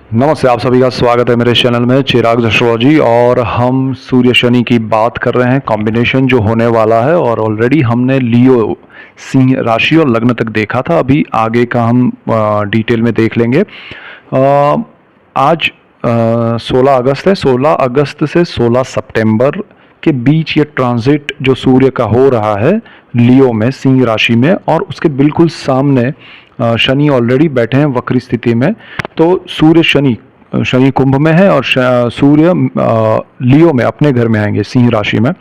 नमस्ते, आप सभी का स्वागत है मेरे चैनल में चिराग एस्ट्रोलॉजी। और हम सूर्य शनि की बात कर रहे हैं, कॉम्बिनेशन जो होने वाला है। और ऑलरेडी हमने लियो सिंह राशि और लग्न तक देखा था, अभी आगे का हम डिटेल में देख लेंगे। आज 16 अगस्त है। 16 अगस्त से 16 सितंबर के बीच ये ट्रांजिट जो सूर्य का हो रहा है लियो में, सिंह राशि में, और उसके बिल्कुल सामने शनि ऑलरेडी बैठे हैं वक्री स्थिति में। तो सूर्य शनि कुंभ में है और सूर्य लियो में अपने घर में आएंगे, सिंह राशि में।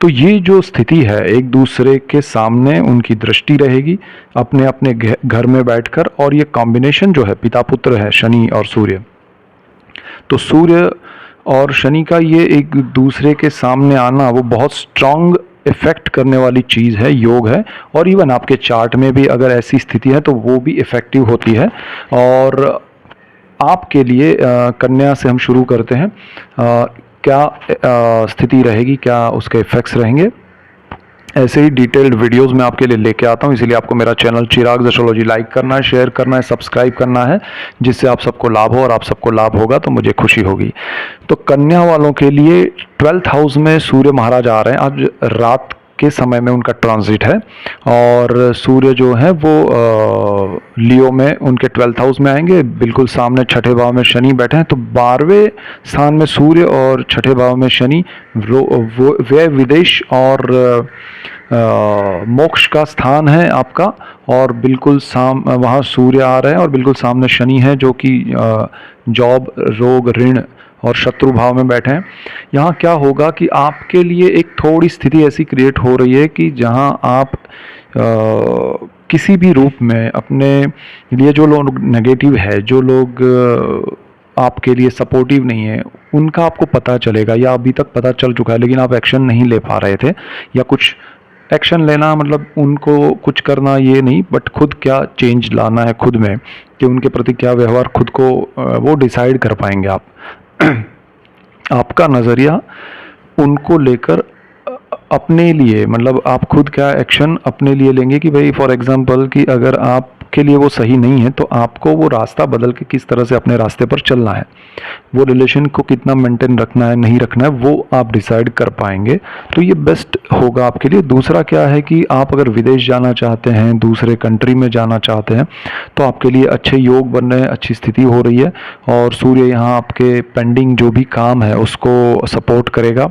तो ये जो स्थिति है, एक दूसरे के सामने उनकी दृष्टि रहेगी अपने अपने घर में बैठकर। और ये कॉम्बिनेशन जो है पिता पुत्र है, शनि और सूर्य। तो सूर्य और शनि का ये एक दूसरे के सामने आना वो बहुत स्ट्रांग इफेक्ट करने वाली चीज़ है, योग है। और इवन आपके चार्ट में भी अगर ऐसी स्थिति है तो वो भी इफ़ेक्टिव होती है। और आपके लिए कन्या से हम शुरू करते हैं। क्या स्थिति रहेगी, क्या उसके इफ़ेक्ट्स रहेंगे, ऐसे ही डिटेल्ड वीडियोस मैं आपके लिए लेके आता हूं। इसीलिए आपको मेरा चैनल चिराग एस्ट्रोलॉजी लाइक करना है, शेयर करना है, सब्सक्राइब करना है, जिससे आप सबको लाभ हो। और आप सबको लाभ होगा तो मुझे खुशी होगी। तो कन्या वालों के लिए 12th हाउस में सूर्य महाराज आ रहे हैं। आज रात के समय में उनका ट्रांजिट है और सूर्य जो है वो लियो में उनके 12th हाउस में आएंगे। बिल्कुल सामने छठे भाव में शनि बैठे हैं। तो 12वें स्थान में सूर्य और छठे भाव में शनि व्यय विदेश और मोक्ष का स्थान है आपका। और बिल्कुल वहाँ सूर्य आ रहे हैं और बिल्कुल सामने शनि है जो कि जॉब, रोग, ऋण और शत्रु भाव में बैठे हैं। यहाँ क्या होगा कि आपके लिए एक थोड़ी स्थिति ऐसी क्रिएट हो रही है कि जहाँ आप किसी भी रूप में अपने लिए, जो लोग नेगेटिव है, जो लोग आपके लिए सपोर्टिव नहीं है, उनका आपको पता चलेगा या अभी तक पता चल चुका है, लेकिन आप एक्शन नहीं ले पा रहे थे। या कुछ एक्शन लेना मतलब उनको कुछ करना ये नहीं, बट खुद क्या चेंज लाना है खुद में, कि उनके प्रति क्या व्यवहार खुद को वो डिसाइड कर पाएंगे आप। आपका नज़रिया उनको लेकर अपने लिए, मतलब आप खुद क्या एक्शन अपने लिए लेंगे कि भाई फॉर एग्जांपल कि अगर आपके लिए वो सही नहीं है तो आपको वो रास्ता बदल के किस तरह से अपने रास्ते पर चलना है, वो रिलेशन को कितना मेंटेन रखना है, नहीं रखना है, वो आप डिसाइड कर पाएंगे। तो ये बेस्ट होगा आपके लिए। दूसरा क्या है कि आप अगर विदेश जाना चाहते हैं, दूसरे कंट्री में जाना चाहते हैं, तो आपके लिए अच्छे योग बन रहे हैं, अच्छी स्थिति हो रही है। और सूर्य यहाँ आपके पेंडिंग जो भी काम है उसको सपोर्ट करेगा।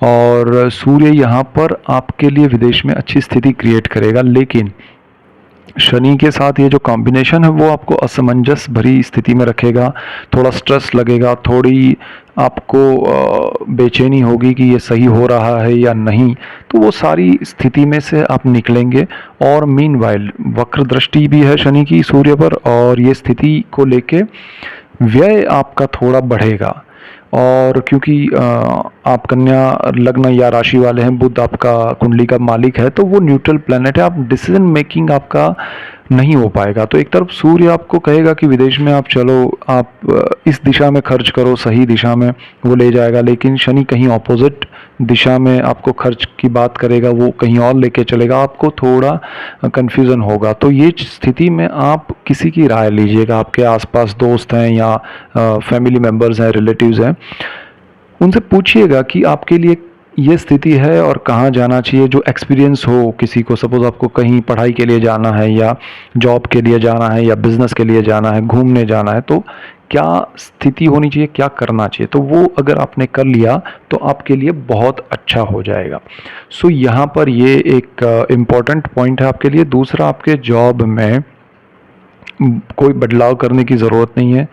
और सूर्य यहाँ पर आपके लिए विदेश में अच्छी स्थिति क्रिएट करेगा। लेकिन शनि के साथ ये जो कॉम्बिनेशन है वो आपको असमंजस भरी स्थिति में रखेगा। थोड़ा स्ट्रेस लगेगा, थोड़ी आपको बेचैनी होगी कि ये सही हो रहा है या नहीं। तो वो सारी स्थिति में से आप निकलेंगे। और मीनवाइल वक्र दृष्टि भी है शनि की सूर्य पर, और ये स्थिति को लेके व्यय आपका थोड़ा बढ़ेगा। और क्योंकि आप कन्या लग्न या राशि वाले हैं, बुध आपका कुंडली का मालिक है, तो वो न्यूट्रल प्लेनेट है। आप डिसीजन मेकिंग आपका नहीं हो पाएगा। तो एक तरफ सूर्य आपको कहेगा कि विदेश में आप चलो, आप इस दिशा में खर्च करो, सही दिशा में वो ले जाएगा। लेकिन शनि कहीं ऑपोजिट दिशा में आपको खर्च की बात करेगा, वो कहीं और लेके चलेगा, आपको थोड़ा कन्फ्यूज़न होगा। तो ये स्थिति में आप किसी की राय लीजिएगा। आपके आसपास दोस्त हैं या फैमिली मेम्बर्स हैं, रिलेटिव्स हैं, उनसे पूछिएगा कि आपके लिए ये स्थिति है और कहाँ जाना चाहिए। जो एक्सपीरियंस हो किसी को, सपोज आपको कहीं पढ़ाई के लिए जाना है या जॉब के लिए जाना है या बिजनेस के लिए जाना है, घूमने जाना है, तो क्या स्थिति होनी चाहिए, क्या करना चाहिए। तो वो अगर आपने कर लिया तो आपके लिए बहुत अच्छा हो जाएगा। सो यहाँ पर ये एक इम्पॉर्टेंट पॉइंट है आपके लिए। दूसरा, आपके जॉब में कोई बदलाव करने की ज़रूरत नहीं है।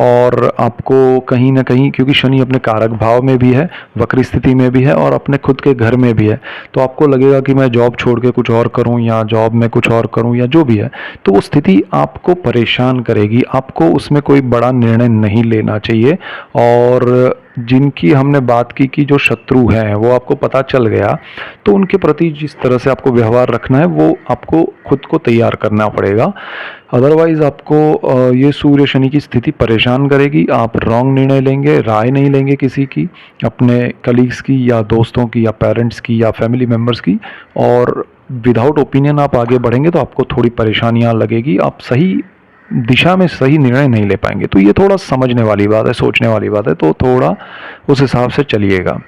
और आपको कहीं ना कहीं, क्योंकि शनि अपने कारक भाव में भी है, वक्री स्थिति में भी है और अपने खुद के घर में भी है, तो आपको लगेगा कि मैं जॉब छोड़ के कुछ और करूं या जॉब में कुछ और करूं या जो भी है, तो वो स्थिति आपको परेशान करेगी। आपको उसमें कोई बड़ा निर्णय नहीं लेना चाहिए। और जिनकी हमने बात की कि जो शत्रु हैं वो आपको पता चल गया, तो उनके प्रति जिस तरह से आपको व्यवहार रखना है वो आपको खुद को तैयार करना पड़ेगा। अदरवाइज आपको ये सूर्य शनि की स्थिति परेशान करेगी। आप रॉन्ग निर्णय लेंगे, राय नहीं लेंगे किसी की, अपने कलीग्स की या दोस्तों की या पेरेंट्स की या फैमिली मेम्बर्स की, और विदाउट ओपिनियन आप आगे बढ़ेंगे तो आपको थोड़ी परेशानियां लगेगी। आप सही दिशा में सही निर्णय नहीं ले पाएंगे। तो ये थोड़ा समझने वाली बात है, सोचने वाली बात है, तो थोड़ा उस हिसाब से चलिएगा।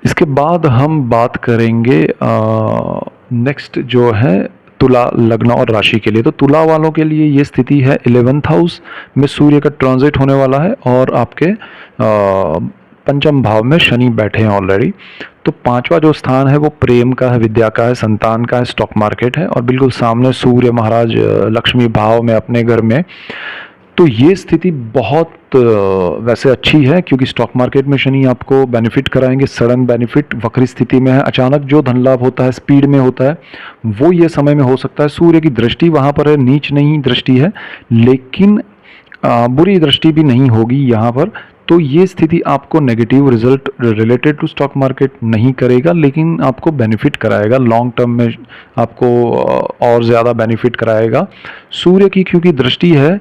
इसके बाद हम बात करेंगे नेक्स्ट जो है तुला लग्न और राशि के लिए। तो तुला वालों के लिए ये स्थिति है 11th हाउस में सूर्य का ट्रांजिट होने वाला है और आपके पंचम भाव में शनि बैठे हैं ऑलरेडी। तो पांचवा जो स्थान है वो प्रेम का है, विद्या का है, संतान का है, स्टॉक मार्केट है और बिल्कुल सामने सूर्य महाराज लक्ष्मी भाव में अपने घर में। तो ये स्थिति बहुत वैसे अच्छी है क्योंकि स्टॉक मार्केट में शनि आपको बेनिफिट कराएंगे, सडन बेनिफिट। वक्री स्थिति में है, अचानक जो धन लाभ होता है, स्पीड में होता है, वो ये समय में हो सकता है। सूर्य की दृष्टि वहाँ पर है, नीच नहीं दृष्टि है, लेकिन बुरी दृष्टि भी नहीं होगी यहाँ पर। तो ये स्थिति आपको negative result related to stock market नहीं करेगा, लेकिन आपको बेनिफिट कराएगा लॉन्ग टर्म में, आपको और ज़्यादा बेनिफिट कराएगा। सूर्य की क्योंकि दृष्टि है,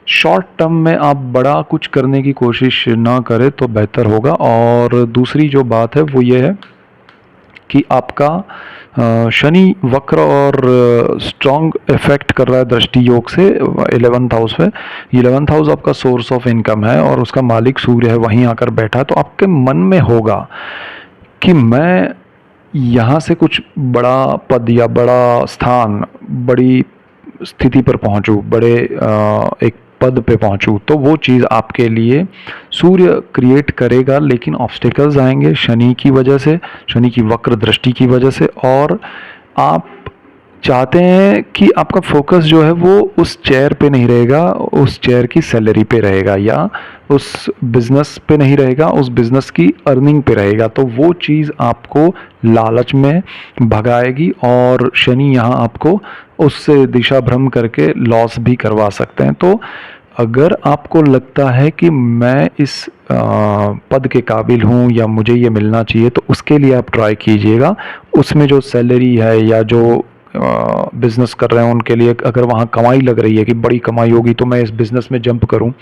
शॉर्ट टर्म में आप बड़ा कुछ करने की कोशिश ना करें तो बेहतर होगा। और दूसरी जो बात है वो ये है कि आपका शनि वक्र और स्ट्रॉन्ग इफेक्ट कर रहा है दृष्टि योग से 11th हाउस में। 11th हाउस आपका सोर्स ऑफ इनकम है और उसका मालिक सूर्य है, वहीं आकर बैठा है। तो आपके मन में होगा कि मैं यहाँ से कुछ बड़ा पद या बड़ा स्थान, बड़ी स्थिति पर पहुँचूँ, बड़े एक पद पे पहुंचूं, तो वो चीज़ आपके लिए सूर्य क्रिएट करेगा, लेकिन ऑब्स्टिकल्स आएंगे शनि की वजह से, शनि की वक्र दृष्टि की वजह से। और आप चाहते हैं कि आपका फोकस जो है वो उस चेयर पे नहीं रहेगा, उस चेयर की सैलरी पे रहेगा, या उस बिजनेस पे नहीं रहेगा, उस बिजनेस की अर्निंग पे रहेगा। तो वो चीज़ आपको लालच में भगाएगी और शनि यहाँ आपको उससे दिशा भ्रम करके लॉस भी करवा सकते हैं। तो अगर आपको लगता है कि मैं इस पद के काबिल हूँ या मुझे ये मिलना चाहिए, तो उसके लिए आप ट्राई कीजिएगा। उसमें जो सैलरी है या जो बिज़नेस कर रहे हैं उनके लिए अगर वहाँ कमाई लग रही है कि बड़ी कमाई होगी तो मैं इस बिज़नेस में जंप करूँ,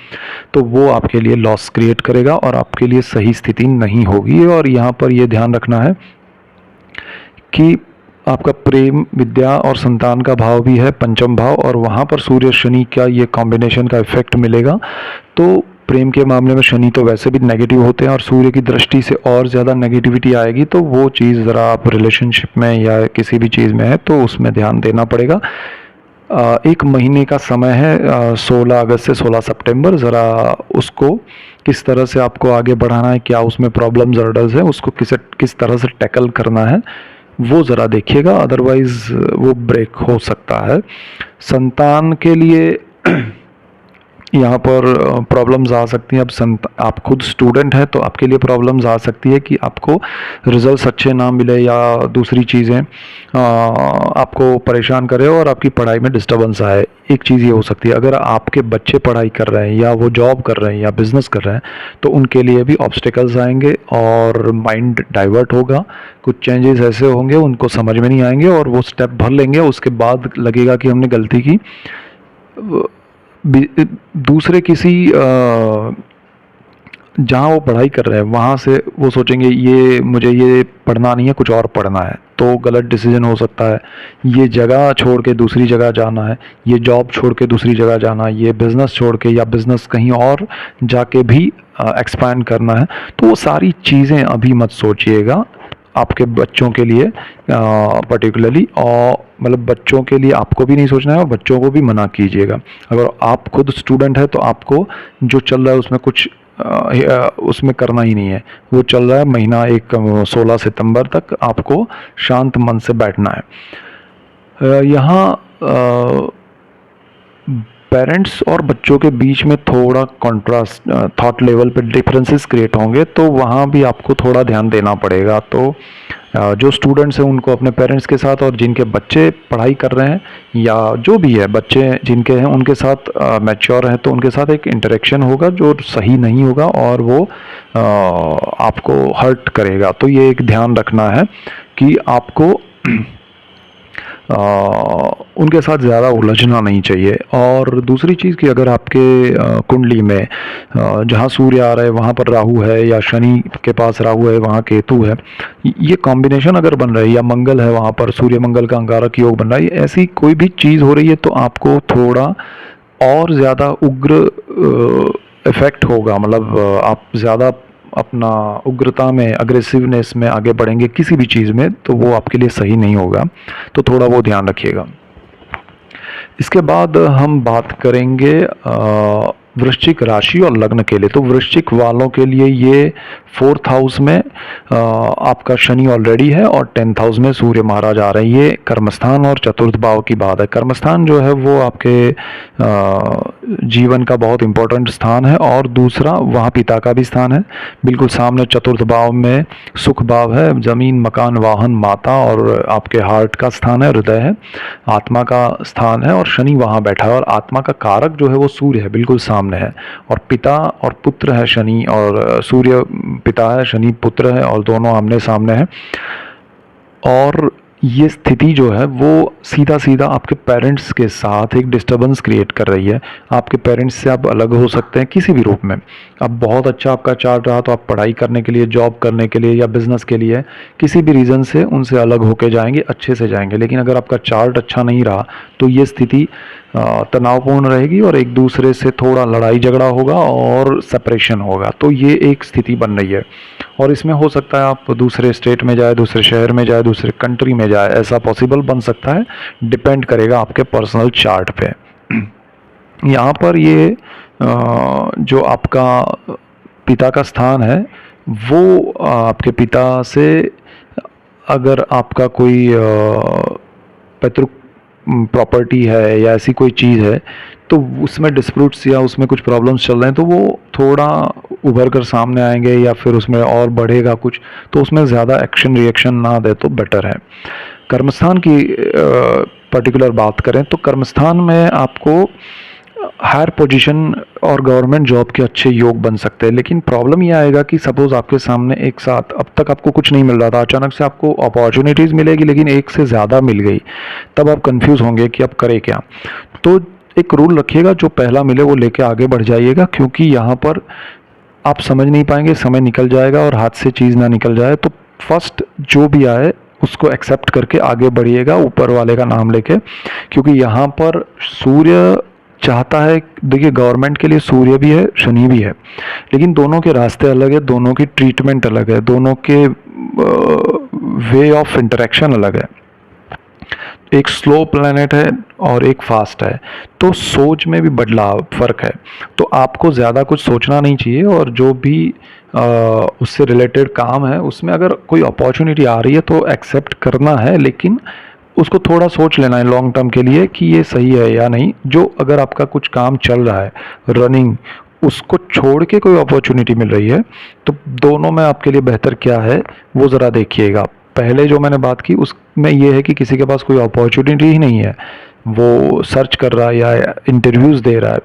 तो वो आपके लिए लॉस क्रिएट करेगा और आपके लिए सही स्थिति नहीं होगी। और यहाँ पर ये ध्यान रखना है कि आपका प्रेम, विद्या और संतान का भाव भी है पंचम भाव, और वहाँ पर सूर्य शनि का ये कॉम्बिनेशन का इफेक्ट मिलेगा। तो प्रेम के मामले में शनि तो वैसे भी नेगेटिव होते हैं और सूर्य की दृष्टि से और ज़्यादा नेगेटिविटी आएगी। तो वो चीज़ ज़रा आप रिलेशनशिप में या किसी भी चीज़ में है तो उसमें ध्यान देना पड़ेगा। एक महीने का समय है, 16 अगस्त से 16 सितंबर। ज़रा उसको किस तरह से आपको आगे बढ़ाना है, क्या उसमें प्रॉब्लम्स हर्डल्स हैं, उसको किस तरह से टैकल करना है, वो ज़रा देखिएगा, अदरवाइज़ वो ब्रेक हो सकता है। संतान के लिए यहाँ पर प्रॉब्लम्स आ सकती हैं। अब आप खुद स्टूडेंट हैं तो आपके लिए प्रॉब्लम्स आ सकती है कि आपको रिजल्ट्स अच्छे ना मिले या दूसरी चीज़ें आपको परेशान करे और आपकी पढ़ाई में डिस्टर्बेंस आए। एक चीज़ ये हो सकती है, अगर आपके बच्चे पढ़ाई कर रहे हैं या वो जॉब कर रहे हैं या बिज़नेस कर रहे हैं तो उनके लिए भी ऑब्स्टिकल्स आएंगे और माइंड डाइवर्ट होगा। कुछ चेंजेस ऐसे होंगे उनको समझ में नहीं आएंगे और वो स्टेप भर लेंगे, उसके बाद लगेगा कि हमने गलती की। दूसरे किसी जहाँ वो पढ़ाई कर रहे हैं वहाँ से वो सोचेंगे ये मुझे ये पढ़ना नहीं है, कुछ और पढ़ना है, तो गलत डिसीजन हो सकता है। ये जगह छोड़ के दूसरी जगह जाना है, ये जॉब छोड़ के दूसरी जगह जाना है, ये बिज़नेस छोड़ के या बिज़नेस कहीं और जाके भी एक्सपैंड करना है। तो वो सारी चीज़ें अभी मत सोचिएगा आपके बच्चों के लिए पर्टिकुलरली, और मतलब बच्चों के लिए आपको भी नहीं सोचना है और बच्चों को भी मना कीजिएगा। अगर आप खुद स्टूडेंट है तो आपको जो चल रहा है उसमें कुछ उसमें करना ही नहीं है। वो चल रहा है महीना एक 16 सितंबर तक आपको शांत मन से बैठना है। यहाँ पेरेंट्स और बच्चों के बीच में थोड़ा कॉन्ट्रास्ट थॉट लेवल पे डिफरेंसेस क्रिएट होंगे, तो वहाँ भी आपको थोड़ा ध्यान देना पड़ेगा। तो जो स्टूडेंट्स हैं उनको अपने पेरेंट्स के साथ, और जिनके बच्चे पढ़ाई कर रहे हैं या जो भी है बच्चे जिनके हैं उनके साथ मैच्योर हैं, तो उनके साथ एक इंटरेक्शन होगा जो सही नहीं होगा और वो आपको हर्ट करेगा। तो ये एक ध्यान रखना है कि आपको उनके साथ ज़्यादा उलझना नहीं चाहिए। और दूसरी चीज़ कि अगर आपके कुंडली में जहाँ सूर्य आ रहा है वहाँ पर राहु है, या शनि के पास राहु है वहाँ केतु है, ये कॉम्बिनेशन अगर बन रहा है, या मंगल है वहाँ पर, सूर्य मंगल का अंगारक योग बन रहा है, ऐसी कोई भी चीज़ हो रही है, तो आपको थोड़ा और ज़्यादा उग्र इफ़ेक्ट होगा। मतलब आप ज़्यादा अपना उग्रता में, अग्रेसिवनेस में आगे बढ़ेंगे किसी भी चीज़ में, तो वो आपके लिए सही नहीं होगा। तो थोड़ा वो ध्यान रखिएगा। इसके बाद हम बात करेंगे वृश्चिक राशि और लग्न के लिए। तो वृश्चिक वालों के लिए ये 4th हाउस में आपका शनि ऑलरेडी है, और 10th हाउस में सूर्य महाराज आ रहे हैं। ये कर्मस्थान और चतुर्थ भाव की बात है। कर्मस्थान जो है वो आपके जीवन का बहुत इंपॉर्टेंट स्थान है, और दूसरा वहाँ पिता का भी स्थान है। बिल्कुल सामने चतुर्थ भाव में सुख भाव है, जमीन, मकान, वाहन, माता, और आपके हार्ट का स्थान है, हृदय है, आत्मा का स्थान है, और शनि वहाँ बैठा है। और आत्मा का कारक जो है वो सूर्य है, बिल्कुल सामने है। और पिता और पुत्र है शनि, और सूर्य पिता है, शनि पुत्र है, और दोनों आमने सामने हैं। और ये स्थिति जो है वो सीधा सीधा आपके पेरेंट्स के साथ एक डिस्टर्बेंस क्रिएट कर रही है। आपके पेरेंट्स से आप अलग हो सकते हैं किसी भी रूप में। अब बहुत अच्छा आपका चार्ट रहा तो आप पढ़ाई करने के लिए, जॉब करने के लिए, या बिजनेस के लिए किसी भी रीज़न से उनसे अलग होके जाएंगे, अच्छे से जाएंगे। लेकिन अगर आपका चार्ट अच्छा नहीं रहा तो ये स्थिति तनावपूर्ण रहेगी, और एक दूसरे से थोड़ा लड़ाई झगड़ा होगा और सेपरेशन होगा। तो ये एक स्थिति बन रही है, और इसमें हो सकता है आप दूसरे स्टेट में जाए, दूसरे शहर में जाए, दूसरे कंट्री में जाए, ऐसा पॉसिबल बन सकता है। डिपेंड करेगा आपके पर्सनल चार्ट पे। यहाँ पर ये जो आपका पिता का स्थान है, वो आपके पिता से अगर आपका कोई पैतृक प्रॉपर्टी है या ऐसी कोई चीज़ है, तो उसमें डिस्प्यूट्स या उसमें कुछ प्रॉब्लम्स चल रहे हैं, तो वो थोड़ा उभर कर सामने आएंगे, या फिर उसमें और बढ़ेगा कुछ, तो उसमें ज़्यादा एक्शन रिएक्शन ना दे तो बेटर है। कर्मस्थान की पर्टिकुलर बात करें तो कर्मस्थान में आपको हायर पोजीशन और गवर्नमेंट जॉब के अच्छे योग बन सकते हैं। लेकिन प्रॉब्लम ये आएगा कि सपोज आपके सामने एक साथ, अब तक आपको कुछ नहीं मिल रहा था, अचानक से आपको अपॉर्चुनिटीज़ मिलेगी, लेकिन एक से ज़्यादा मिल गई, तब आप कंफ्यूज होंगे कि अब करें क्या। तो एक रूल रखिएगा, जो पहला मिले वो लेके आगे बढ़ जाइएगा, क्योंकि यहाँ पर आप समझ नहीं पाएंगे, समय निकल जाएगा और हाथ से चीज़ ना निकल जाए। तो फर्स्ट जो भी आए उसको एक्सेप्ट करके आगे बढ़िएगा, ऊपर वाले का नाम लेके। क्योंकि यहाँ पर सूर्य चाहता है, देखिए गवर्नमेंट के लिए सूर्य भी है, शनि भी है, लेकिन दोनों के रास्ते अलग है, दोनों की ट्रीटमेंट अलग है, दोनों के वे ऑफ इंटरेक्शन अलग है। एक स्लो प्लैनेट है और एक फास्ट है, तो सोच में भी बदलाव, फर्क है। तो आपको ज़्यादा कुछ सोचना नहीं चाहिए, और जो भी उससे रिलेटेड काम है उसमें अगर कोई अपॉर्चुनिटी आ रही है तो एक्सेप्ट करना है, लेकिन उसको थोड़ा सोच लेना है लॉन्ग टर्म के लिए कि ये सही है या नहीं। जो अगर आपका कुछ काम चल रहा है रनिंग, उसको छोड़ के कोई अपॉर्चुनिटी मिल रही है, तो दोनों में आपके लिए बेहतर क्या है वो ज़रा देखिएगा। पहले जो मैंने बात की उसमें ये है कि किसी के पास कोई अपॉर्चुनिटी ही नहीं है, वो सर्च कर रहा है या इंटरव्यूज़ दे रहा है,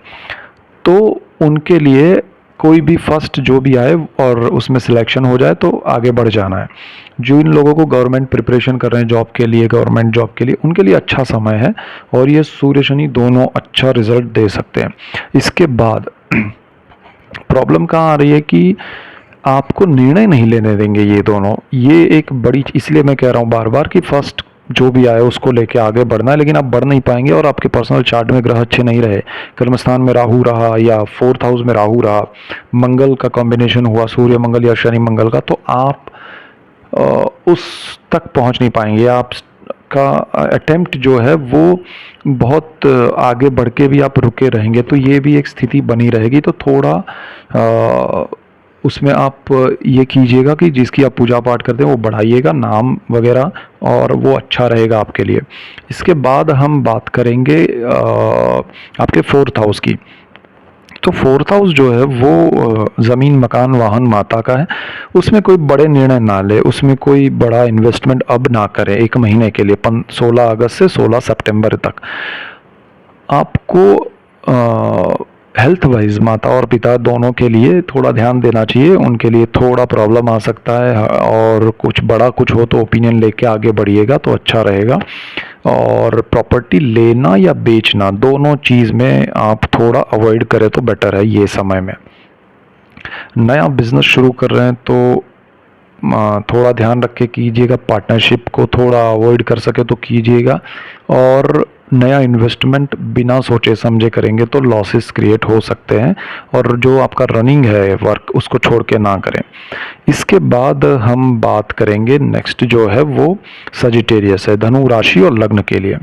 तो उनके लिए कोई भी फर्स्ट जो भी आए और उसमें सिलेक्शन हो जाए तो आगे बढ़ जाना है। जो इन लोगों को गवर्नमेंट प्रिपरेशन कर रहे हैं जॉब के लिए, गवर्नमेंट जॉब के लिए, उनके लिए अच्छा समय है, और ये सूर्य शनि दोनों अच्छा रिजल्ट दे सकते हैं। इसके बाद प्रॉब्लम कहाँ आ रही है कि आपको निर्णय नहीं लेने देंगे ये दोनों। ये एक बड़ी, इसलिए मैं कह रहा हूँ बार बार कि फर्स्ट जो भी आए उसको लेके आगे बढ़ना है, लेकिन आप बढ़ नहीं पाएंगे। और आपके पर्सनल चार्ट में ग्रह अच्छे नहीं रहे, कर्मस्थान में राहु रहा या 4th हाउस में राहु रहा, मंगल का कॉम्बिनेशन हुआ, सूर्य मंगल या शनि मंगल का, तो आप उस तक पहुंच नहीं पाएंगे। आप का अटेम्प्ट जो है वो बहुत आगे बढ़ के भी आप रुके रहेंगे, तो ये भी एक स्थिति बनी रहेगी। तो थोड़ा उसमें आप ये कीजिएगा कि जिसकी आप पूजा पाठ करते हैं वो बढ़ाइएगा, नाम वगैरह, और वो अच्छा रहेगा आपके लिए। इसके बाद हम बात करेंगे आपके 4th हाउस की। तो 4th हाउस जो है वो ज़मीन, मकान, वाहन, माता का है। उसमें कोई बड़े निर्णय ना ले, उसमें कोई बड़ा इन्वेस्टमेंट अब ना करें 1 महीने के लिए, 16 अगस्त से 16 सितंबर तक। आपको हेल्थ वाइज माता और पिता दोनों के लिए थोड़ा ध्यान देना चाहिए, उनके लिए थोड़ा प्रॉब्लम आ सकता है, और कुछ बड़ा कुछ हो तो ओपिनियन लेके आगे बढ़िएगा तो अच्छा रहेगा। और प्रॉपर्टी लेना या बेचना दोनों चीज़ में आप थोड़ा अवॉइड करें तो बेटर है ये समय में। नया बिजनेस शुरू कर रहे हैं तो थोड़ा ध्यान रख के कीजिएगा, पार्टनरशिप को थोड़ा अवॉइड कर सके तो कीजिएगा, और नया इन्वेस्टमेंट बिना सोचे समझे करेंगे तो लॉसेस क्रिएट हो सकते हैं, और जो आपका रनिंग है वर्क उसको छोड़ के ना करें। इसके बाद हम बात करेंगे नेक्स्ट जो है वो सजिटेरियस है, धनु राशि और लग्न के लिए।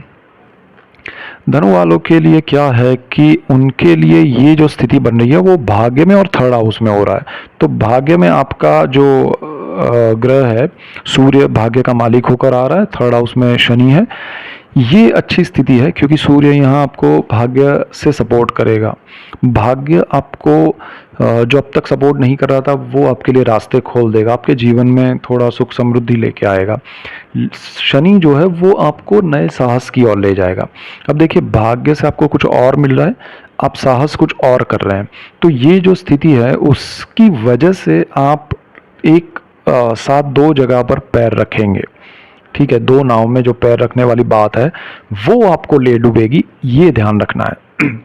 धनु वालों के लिए क्या है कि उनके लिए ये जो स्थिति बन रही है वो भाग्य में और थर्ड हाउस में हो रहा है। तो भाग्य में आपका जो ग्रह है सूर्य भाग्य का मालिक होकर आ रहा है, थर्ड हाउस में शनि है। ये अच्छी स्थिति है क्योंकि सूर्य यहाँ आपको भाग्य से सपोर्ट करेगा। भाग्य आपको जो अब तक सपोर्ट नहीं कर रहा था वो आपके लिए रास्ते खोल देगा, आपके जीवन में थोड़ा सुख समृद्धि लेके आएगा। शनि जो है वो आपको नए साहस की ओर ले जाएगा। अब देखिए भाग्य से आपको कुछ और मिल रहा है, आप साहस कुछ और कर रहे हैं, तो ये जो स्थिति है उसकी वजह से आप एक साथ दो जगह पर पैर रखेंगे। ठीक है, दो नाव में जो पैर रखने वाली बात है वो आपको ले डूबेगी, ये ध्यान रखना है।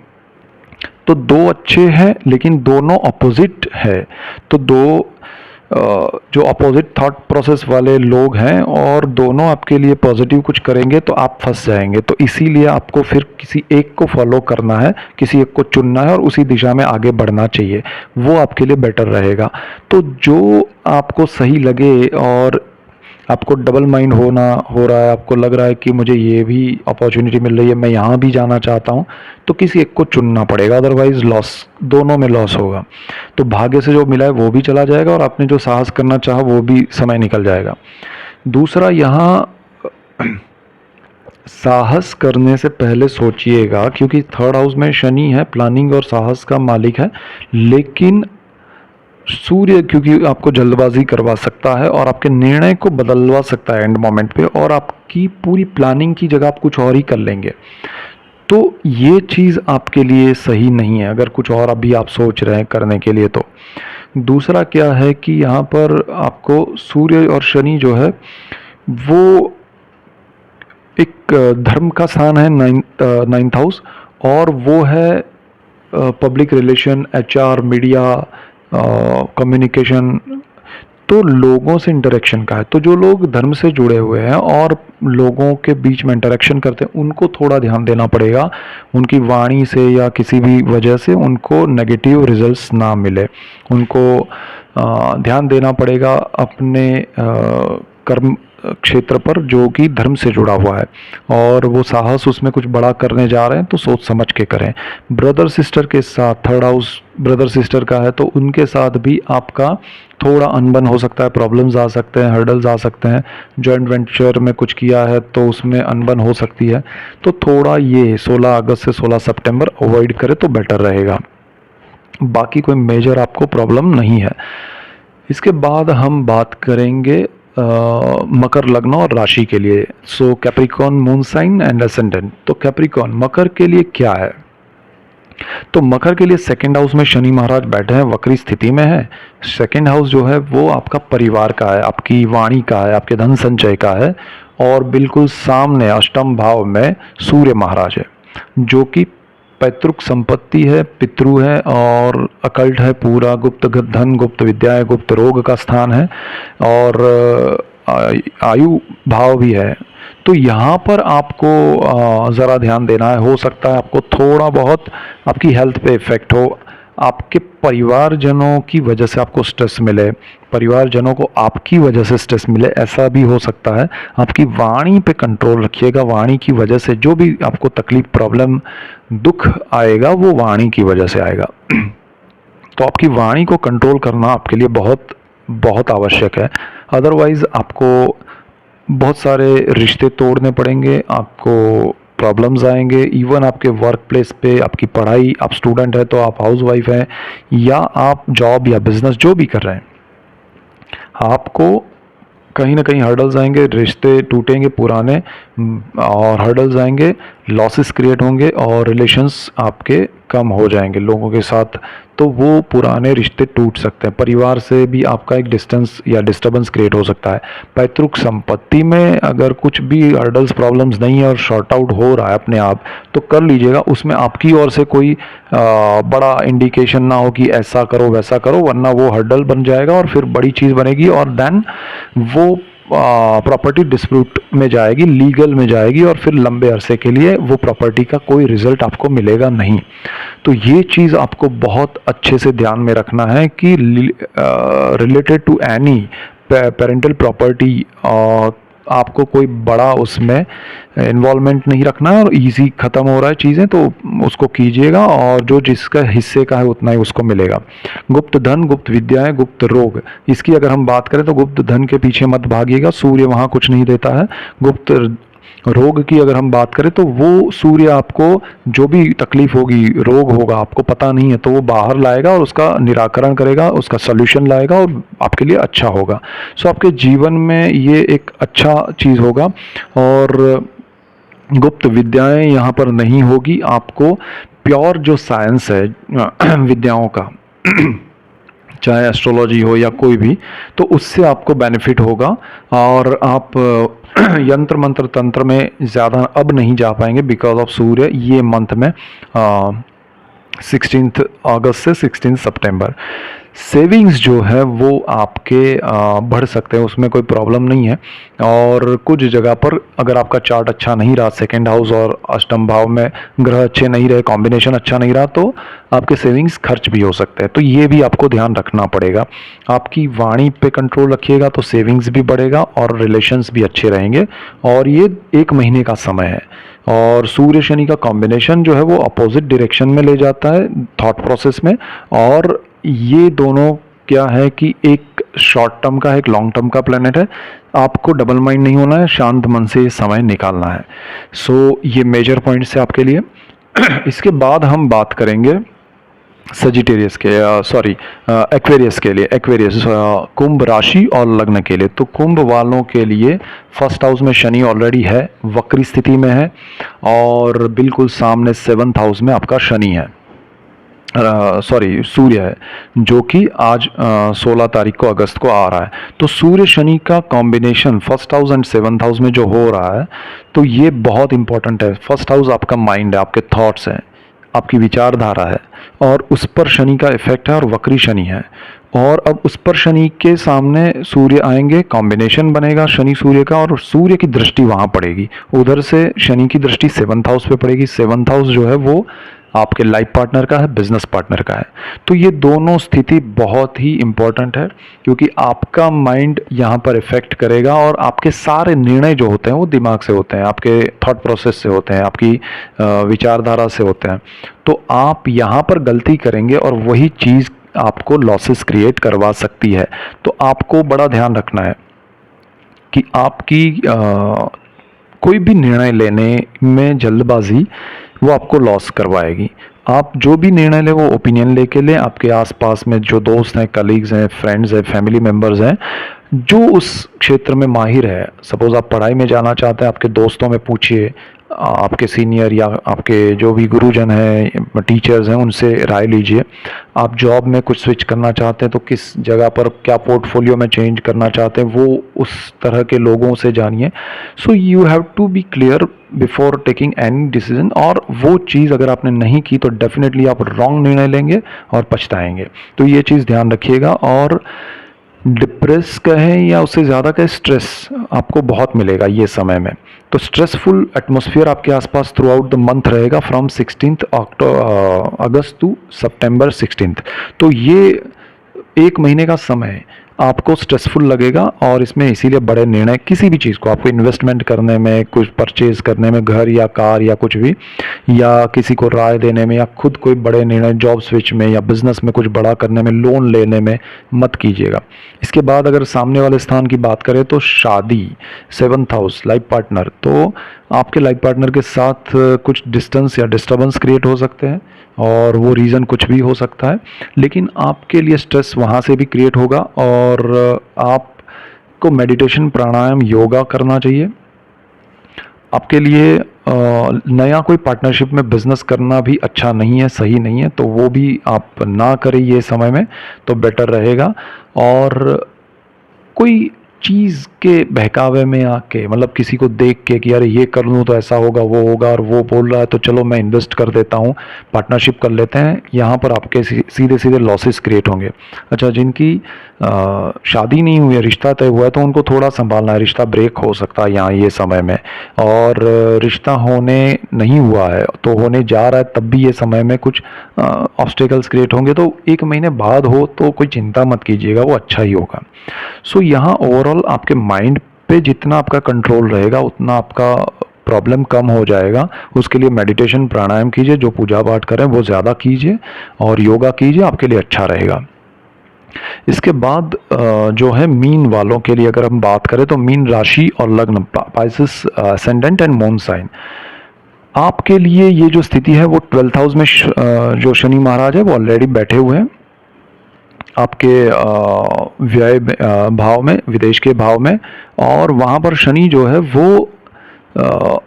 तो दो अच्छे हैं लेकिन दोनों अपोजिट है, तो दो जो अपोजिट थॉट प्रोसेस वाले लोग हैं और दोनों आपके लिए पॉजिटिव कुछ करेंगे तो आप फंस जाएंगे। तो इसीलिए आपको फिर किसी एक को फॉलो करना है, किसी एक को चुनना है और उसी दिशा में आगे बढ़ना चाहिए, वो आपके लिए बेटर रहेगा। तो जो आपको सही लगे और आपको डबल माइंड हो रहा है, आपको लग रहा है कि मुझे ये भी अपॉर्चुनिटी मिल रही है, मैं यहाँ भी जाना चाहता हूँ, तो किसी एक को चुनना पड़ेगा, अदरवाइज लॉस, दोनों में लॉस होगा। तो भाग्य से जो मिला है वो भी चला जाएगा और आपने जो साहस करना चाहा वो भी समय निकल जाएगा। दूसरा, यहाँ साहस करने से पहले सोचिएगा, क्योंकि थर्ड हाउस में शनि है, प्लानिंग और साहस का मालिक है, लेकिन सूर्य क्योंकि आपको जल्दबाजी करवा सकता है और आपके निर्णय को बदलवा सकता है एंड मोमेंट पे, और आपकी पूरी प्लानिंग की जगह आप कुछ और ही कर लेंगे। तो ये चीज़ आपके लिए सही नहीं है अगर कुछ और अभी आप सोच रहे हैं करने के लिए। तो दूसरा क्या है कि यहाँ पर आपको सूर्य और शनि जो है वो एक धर्म का स्थान है, नाइन्थ हाउस, और वो है public relation, HR, media, communication, तो लोगों से इंटरेक्शन का है। तो जो लोग धर्म से जुड़े हुए हैं और लोगों के बीच में इंटरेक्शन करते हैं उनको थोड़ा ध्यान देना पड़ेगा, उनकी वाणी से या किसी भी वजह से उनको नेगेटिव रिजल्ट्स ना मिले। उनको ध्यान देना पड़ेगा अपने कर्म क्षेत्र पर जो कि धर्म से जुड़ा हुआ है, और वो साहस उसमें कुछ बड़ा करने जा रहे हैं तो सोच समझ के करें। ब्रदर सिस्टर के साथ, थर्ड हाउस ब्रदर सिस्टर का है, तो उनके साथ भी आपका थोड़ा अनबन हो सकता है, प्रॉब्लम्स आ सकते हैं, हर्डल्स आ सकते हैं। जॉइंट वेंचर में कुछ किया है तो उसमें अनबन हो सकती है, तो थोड़ा ये 16 अगस्त से 16 सितंबर अवॉइड करें तो बेटर रहेगा। बाकी कोई मेजर आपको प्रॉब्लम नहीं है। इसके बाद हम बात करेंगे मकर लग्न और राशि के लिए। So Capricorn moon sign and ascendant. तो कैप्रिकॉर्न मकर के लिए क्या है, तो मकर के लिए सेकंड हाउस में शनि महाराज बैठे हैं, वक्री स्थिति में है। सेकंड हाउस जो है वो आपका परिवार का है, आपकी वाणी का है, आपके धन संचय का है, और बिल्कुल सामने अष्टम भाव में सूर्य महाराज है जो कि पैतृक संपत्ति है, पितृ है और अकल्ट है पूरा, गुप्त धन, गुप्त विद्या, गुप्त रोग का स्थान है, और आयु भाव भी है। तो यहाँ पर आपको ज़रा ध्यान देना है। हो सकता है आपको थोड़ा बहुत आपकी हेल्थ पे इफ़ेक्ट हो, आपके परिवारजनों की वजह से आपको स्ट्रेस मिले, परिवारजनों को आपकी वजह से स्ट्रेस मिले, ऐसा भी हो सकता है। आपकी वाणी पे कंट्रोल रखिएगा, वाणी की वजह से जो भी आपको तकलीफ, प्रॉब्लम, दुख आएगा वो वाणी की वजह से आएगा। तो आपकी वाणी को कंट्रोल करना आपके लिए बहुत बहुत आवश्यक है, अदरवाइज़ आपको बहुत सारे रिश्ते तोड़ने पड़ेंगे, आपको प्रॉब्लम्स आएंगे। इवन आपके वर्क प्लेस पे, आपकी पढ़ाई, आप स्टूडेंट है तो आप हाउस वाइफ हैं या आप जॉब या बिजनेस जो भी कर रहे हैं, आपको कहीं ना कहीं हर्डल्स आएंगे, रिश्ते टूटेंगे पुराने और हर्डल्स आएंगे, लॉसेस क्रिएट होंगे और रिलेशंस आपके कम हो जाएंगे लोगों के साथ, तो वो पुराने रिश्ते टूट सकते हैं। परिवार से भी आपका एक डिस्टेंस या डिस्टर्बेंस क्रिएट हो सकता है। पैतृक संपत्ति में अगर कुछ भी हर्डल्स प्रॉब्लम्स नहीं है और शॉर्ट आउट हो रहा है अपने आप, तो कर लीजिएगा। उसमें आपकी ओर से कोई बड़ा इंडिकेशन ना हो कि ऐसा करो वैसा करो, वरना वो हर्डल बन जाएगा और फिर बड़ी चीज़ बनेगी और देन वो प्रॉपर्टी डिस्प्यूट में जाएगी, लीगल में जाएगी और फिर लंबे अरसे के लिए वो प्रॉपर्टी का कोई रिजल्ट आपको मिलेगा नहीं। तो ये चीज़ आपको बहुत अच्छे से ध्यान में रखना है कि related to any parental property आपको कोई बड़ा उसमें इन्वॉल्वमेंट नहीं रखना है और इजी ख़त्म हो रहा है चीज़ें तो उसको कीजिएगा और जो जिसका हिस्से का है उतना ही उसको मिलेगा। गुप्त धन, गुप्त विद्याएं, गुप्त रोग, इसकी अगर हम बात करें तो गुप्त धन के पीछे मत भागिएगा, सूर्य वहाँ कुछ नहीं देता है। गुप्त रोग की अगर हम बात करें तो वो सूर्य आपको जो भी तकलीफ होगी, रोग होगा, आपको पता नहीं है, तो वो बाहर लाएगा और उसका निराकरण करेगा, उसका सॉल्यूशन लाएगा और आपके लिए अच्छा होगा। सो आपके जीवन में ये एक अच्छा चीज़ होगा। और गुप्त विद्याएं यहाँ पर नहीं होगी। आपको प्योर जो साइंस है विद्याओं का चाहे एस्ट्रोलॉजी हो या कोई भी, तो उससे आपको बेनिफिट होगा और आप यंत्र मंत्र तंत्र में ज़्यादा अब नहीं जा पाएंगे बिकॉज ऑफ सूर्य ये मंथ में 16 अगस्त से 16 सितंबर। सेविंग्स जो है वो आपके बढ़ सकते हैं, उसमें कोई प्रॉब्लम नहीं है। और कुछ जगह पर अगर आपका चार्ट अच्छा नहीं रहा, सेकेंड हाउस और अष्टम भाव में ग्रह अच्छे नहीं रहे, कॉम्बिनेशन अच्छा नहीं रहा, तो आपके सेविंग्स खर्च भी हो सकते हैं। तो ये भी आपको ध्यान रखना पड़ेगा। आपकी वाणी पे कंट्रोल रखिएगा तो सेविंग्स भी बढ़ेगा और रिलेशंस भी अच्छे रहेंगे। और ये 1 महीने का समय है। और सूर्य शनि का कॉम्बिनेशन जो है वो अपोजिट डायरेक्शन में ले जाता है थॉट प्रोसेस में। और ये दोनों क्या है कि एक शॉर्ट टर्म का है, एक लॉन्ग टर्म का प्लेनेट है। आपको डबल माइंड नहीं होना है, शांत मन से ये समय निकालना है। सो ये मेजर पॉइंट्स है आपके लिए। इसके बाद हम बात करेंगे सजिटेरियस के सॉरी एक्वेरियस के लिए। एक्वेरियस कुंभ राशि और लग्न के लिए। तो कुंभ वालों के लिए फर्स्ट हाउस में शनि ऑलरेडी है, वक्री स्थिति में है और बिल्कुल सामने 7th हाउस में आपका शनि है, सॉरी सूर्य है, जो कि आज 16 तारीख को अगस्त को आ रहा है। तो सूर्य शनि का combination first house and 7th house में जो हो रहा है, तो ये बहुत इंपॉर्टेंट है। फर्स्ट हाउस आपका माइंड है, आपके थॉट्स हैं, आपकी विचारधारा है और उस पर शनि का इफेक्ट है और वक्री शनि है। और अब उस पर शनि के सामने सूर्य आएंगे, कॉम्बिनेशन बनेगा शनि सूर्य का और सूर्य की दृष्टि वहाँ पड़ेगी। उधर से शनि की दृष्टि 7th हाउस पे पड़ेगी। 7th हाउस जो है वो आपके लाइफ पार्टनर का है, बिजनेस पार्टनर का है। तो ये दोनों स्थिति बहुत ही इंपॉर्टेंट है क्योंकि आपका माइंड यहाँ पर इफेक्ट करेगा और आपके सारे निर्णय जो होते हैं वो दिमाग से होते हैं, आपके थॉट प्रोसेस से होते हैं, आपकी विचारधारा से होते हैं। तो आप यहाँ पर गलती करेंगे और वही चीज़ आपको लॉसेस क्रिएट करवा सकती है। तो आपको बड़ा ध्यान रखना है कि आपकी कोई भी निर्णय लेने में जल्दबाजी वो आपको लॉस करवाएगी। आप जो भी निर्णय ले वो ओपिनियन लेके लें। आपके आसपास में जो दोस्त हैं, कलीग्स हैं, फ्रेंड्स हैं, फैमिली मेम्बर्स हैं जो उस क्षेत्र में माहिर है, सपोज़ आप पढ़ाई में जाना चाहते हैं, आपके दोस्तों में पूछिए, आपके सीनियर या आपके जो भी गुरुजन हैं, टीचर्स हैं, उनसे राय लीजिए। आप जॉब में कुछ स्विच करना चाहते हैं तो किस जगह पर क्या पोर्टफोलियो में चेंज करना चाहते हैं, वो उस तरह के लोगों से जानिए। So you have to be clear before taking any decision. और वो चीज़ अगर आपने नहीं की तो डेफिनेटली आप रॉन्ग निर्णय लेंगे और पछताएंगे। तो ये चीज़ ध्यान रखिएगा। और डिप्रेस कहें या उससे ज़्यादा कहें, स्ट्रेस आपको बहुत मिलेगा ये समय में। तो स्ट्रेसफुल एटमॉस्फेयर आपके आसपास थ्रू आउट द मंथ रहेगा फ्रॉम 16 अगस्त टू सितंबर 16। तो ये 1 महीने का समय आपको स्ट्रेसफुल लगेगा और इसमें इसीलिए बड़े निर्णय, किसी भी चीज़ को आपको इन्वेस्टमेंट करने में, कुछ परचेज करने में, घर या कार या कुछ भी, या किसी को राय देने में, या खुद कोई बड़े निर्णय जॉब स्विच में या बिजनेस में कुछ बड़ा करने में, लोन लेने में मत कीजिएगा। इसके बाद अगर सामने वाले स्थान की बात करें तो शादी, 7th हाउस, लाइफ पार्टनर, तो आपके लाइफ पार्टनर के साथ कुछ डिस्टेंस या डिस्टर्बेंस क्रिएट हो सकते हैं और वो रीज़न कुछ भी हो सकता है, लेकिन आपके लिए स्ट्रेस वहाँ से भी क्रिएट होगा। और आपको मेडिटेशन, प्राणायाम, योगा करना चाहिए। आपके लिए नया कोई पार्टनरशिप में बिज़नेस करना भी अच्छा नहीं है, सही नहीं है, तो वो भी आप ना करें ये समय में, तो बेटर रहेगा। और कोई चीज़ के बहकावे में आके, मतलब किसी को देख के कि यार ये कर लूँ तो ऐसा होगा, वो होगा, और वो बोल रहा है तो चलो मैं इन्वेस्ट कर देता हूँ, पार्टनरशिप कर लेते हैं, यहाँ पर आपके सीधे सीधे लॉसेस क्रिएट होंगे। अच्छा, जिनकी शादी नहीं हुई है, रिश्ता तय हुआ है, तो उनको थोड़ा संभालना है, रिश्ता ब्रेक हो सकता है यहाँ ये समय में। और रिश्ता होने नहीं हुआ है तो होने जा रहा है, तब भी ये समय में कुछ ऑब्स्टेकल्स क्रिएट होंगे, तो 1 महीने बाद हो तो कोई चिंता मत कीजिएगा, वो अच्छा ही होगा। सो यहाँ ओवरऑल आपके माइंड पे जितना आपका कंट्रोल रहेगा उतना आपका प्रॉब्लम कम हो जाएगा। उसके लिए मेडिटेशन प्राणायाम कीजिए, जो पूजा पाठ करें वो ज़्यादा कीजिए, और योगा कीजिए, आपके लिए अच्छा रहेगा। इसके बाद जो है मीन वालों के लिए अगर हम बात करें, तो मीन राशि और लग्न, Pisces ascendant and moon sign, आपके लिए ये जो स्थिति है वो 12th हाउस में जो शनि महाराज है वो ऑलरेडी बैठे हुए हैं आपके व्यय भाव में, विदेश के भाव में। और वहाँ पर शनि जो है वो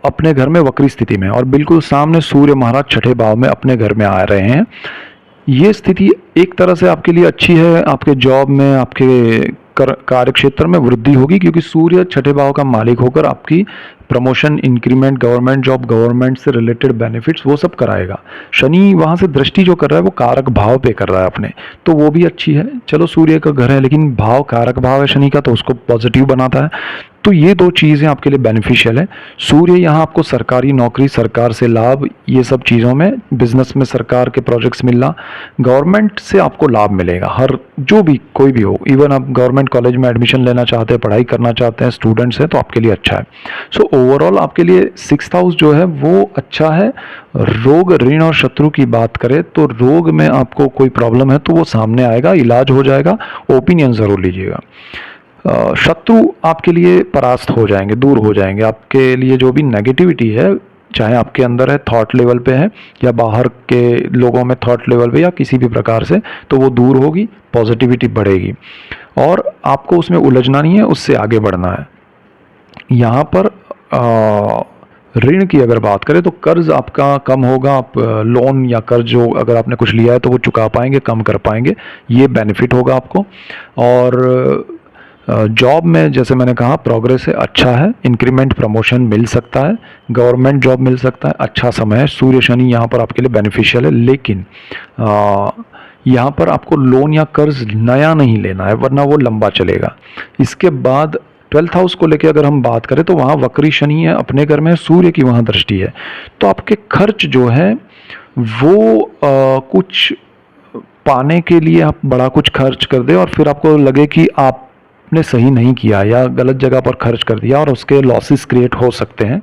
अपने घर में वक्री स्थिति में, और बिल्कुल सामने सूर्य महाराज छठे भाव में अपने घर में आ रहे हैं। ये स्थिति एक तरह से आपके लिए अच्छी है, आपके जॉब में, आपके कार्य क्षेत्र में वृद्धि होगी, क्योंकि सूर्य छठे भाव का मालिक होकर आपकी promotion, increment, government job, government से रिलेटेड बेनिफिट्स वो सब कराएगा। शनि वहाँ से दृष्टि जो कर रहा है वो कारक भाव पे कर रहा है अपने, तो वो भी अच्छी है। चलो सूर्य का घर है, लेकिन भाव कारक भाव है शनि का, तो उसको पॉजिटिव बनाता है। तो ये दो चीज़ें आपके लिए बेनिफिशियल है। सूर्य यहाँ आपको सरकारी नौकरी, सरकार से लाभ, ये सब चीज़ों में, बिजनेस में सरकार के प्रोजेक्ट्स मिलना, गवर्नमेंट से आपको लाभ मिलेगा, हर जो भी कोई भी हो। इवन आप गवर्नमेंट कॉलेज में एडमिशन लेना चाहते हैं, पढ़ाई करना चाहते हैं, स्टूडेंट्स हैं, तो आपके लिए अच्छा है। सो ओवरऑल आपके लिए 6th हाउस जो है वो अच्छा है। रोग, ऋण और शत्रु की बात करें तो रोग में आपको कोई प्रॉब्लम है तो वो सामने आएगा, इलाज हो जाएगा, ओपिनियन ज़रूर लीजिएगा। शत्रु आपके लिए परास्त हो जाएंगे, दूर हो जाएंगे। आपके लिए जो भी नेगेटिविटी है, चाहे आपके अंदर है, थॉट लेवल पे है, या बाहर के लोगों में थॉट लेवल पे, या किसी भी प्रकार से, तो वो दूर होगी, पॉजिटिविटी बढ़ेगी, और आपको उसमें उलझना नहीं है, उससे आगे बढ़ना है। यहाँ पर ऋण की अगर बात करें तो कर्ज आपका कम होगा, आप लोन या कर्ज जो अगर आपने कुछ लिया है तो वो चुका पाएंगे, कम कर पाएंगे, ये बेनिफिट होगा आपको। और जॉब में जैसे मैंने कहा प्रोग्रेस है, अच्छा है, इंक्रीमेंट, प्रमोशन मिल सकता है, गवर्नमेंट जॉब मिल सकता है, अच्छा समय है। सूर्य शनि यहाँ पर आपके लिए बेनिफिशियल है, लेकिन यहाँ पर आपको लोन या कर्ज नया नहीं लेना है, वरना वो लंबा चलेगा। इसके बाद 12th हाउस को लेकर अगर हम बात करें तो वहाँ वक्री शनि है, अपने घर में सूर्य की वहाँ दृष्टि है, तो आपके खर्च जो है वो कुछ पाने के लिए आप बड़ा कुछ खर्च कर दे, और फिर आपको लगे कि आपने सही नहीं किया या गलत जगह पर खर्च कर दिया, और उसके लॉसेस क्रिएट हो सकते हैं।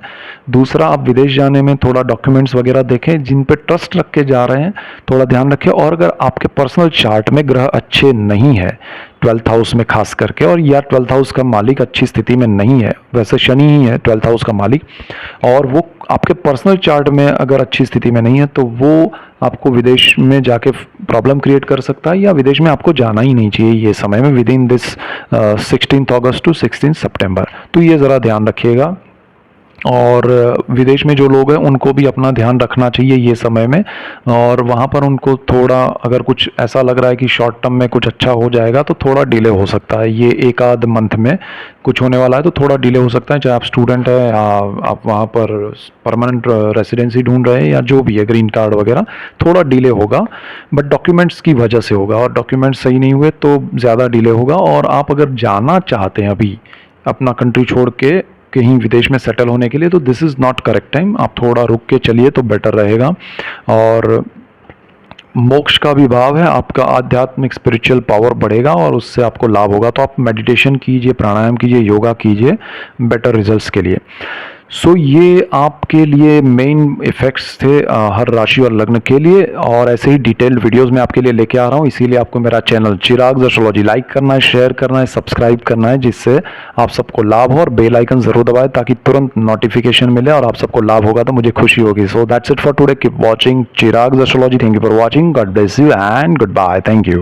दूसरा, आप विदेश जाने में थोड़ा डॉक्यूमेंट्स वगैरह देखें, जिन पे ट्रस्ट रख के जा रहे हैं थोड़ा ध्यान रखें। और अगर आपके पर्सनल चार्ट में ग्रह अच्छे नहीं है 12th हाउस में खास करके, और या 12th हाउस का मालिक अच्छी स्थिति में नहीं है, वैसे शनि ही है 12th हाउस का मालिक, और वो आपके पर्सनल चार्ट में अगर अच्छी स्थिति में नहीं है, तो वो आपको विदेश में जाके प्रॉब्लम क्रिएट कर सकता है, या विदेश में आपको जाना ही नहीं चाहिए ये समय में, विद इन दिस 16th अगस्त टू 16 सितंबर। तो ये ज़रा ध्यान रखिएगा। और विदेश में जो लोग हैं उनको भी अपना ध्यान रखना चाहिए ये समय में, और वहाँ पर उनको थोड़ा अगर कुछ ऐसा लग रहा है कि शॉर्ट टर्म में कुछ अच्छा हो जाएगा तो थोड़ा डिले हो सकता है, ये एक आध मंथ में कुछ होने वाला है, तो थोड़ा डिले हो सकता है। चाहे आप स्टूडेंट है, आप वहाँ पर परमानेंट रेसिडेंसी ढूंढ रहे हैं, या जो भी है, ग्रीन कार्ड वगैरह, थोड़ा डिले होगा, बट डॉक्यूमेंट्स की वजह से होगा, और डॉक्यूमेंट्स सही नहीं हुए तो ज़्यादा डिले होगा। और आप अगर जाना चाहते हैं अभी अपना कंट्री छोड़ के कहीं विदेश में सेटल होने के लिए, तो this is not correct time, आप थोड़ा रुक के चलिए तो बेटर रहेगा। और मोक्ष का भी भाव है, आपका आध्यात्मिक स्पिरिचुअल पावर बढ़ेगा और उससे आपको लाभ होगा। तो आप मेडिटेशन कीजिए, प्राणायाम कीजिए, योगा कीजिए बेटर रिजल्ट्स के लिए। सो ये आपके लिए मेन इफ़ेक्ट्स थे हर राशि और लग्न के लिए, और ऐसे ही डिटेल्ड वीडियोस मैं आपके लिए लेके आ रहा हूँ। इसीलिए आपको मेरा चैनल चिराग एस्ट्रोलॉजी लाइक करना है, शेयर करना है, सब्सक्राइब करना है, जिससे आप सबको लाभ हो, और बेल आइकन ज़रूर दबाएं ताकि तुरंत नोटिफिकेशन मिले और आप सबको लाभ होगा तो मुझे खुशी होगी। So that's it for today, keep watching Chirag astrology. Thank you for watching, God bless you and good bye, thank you.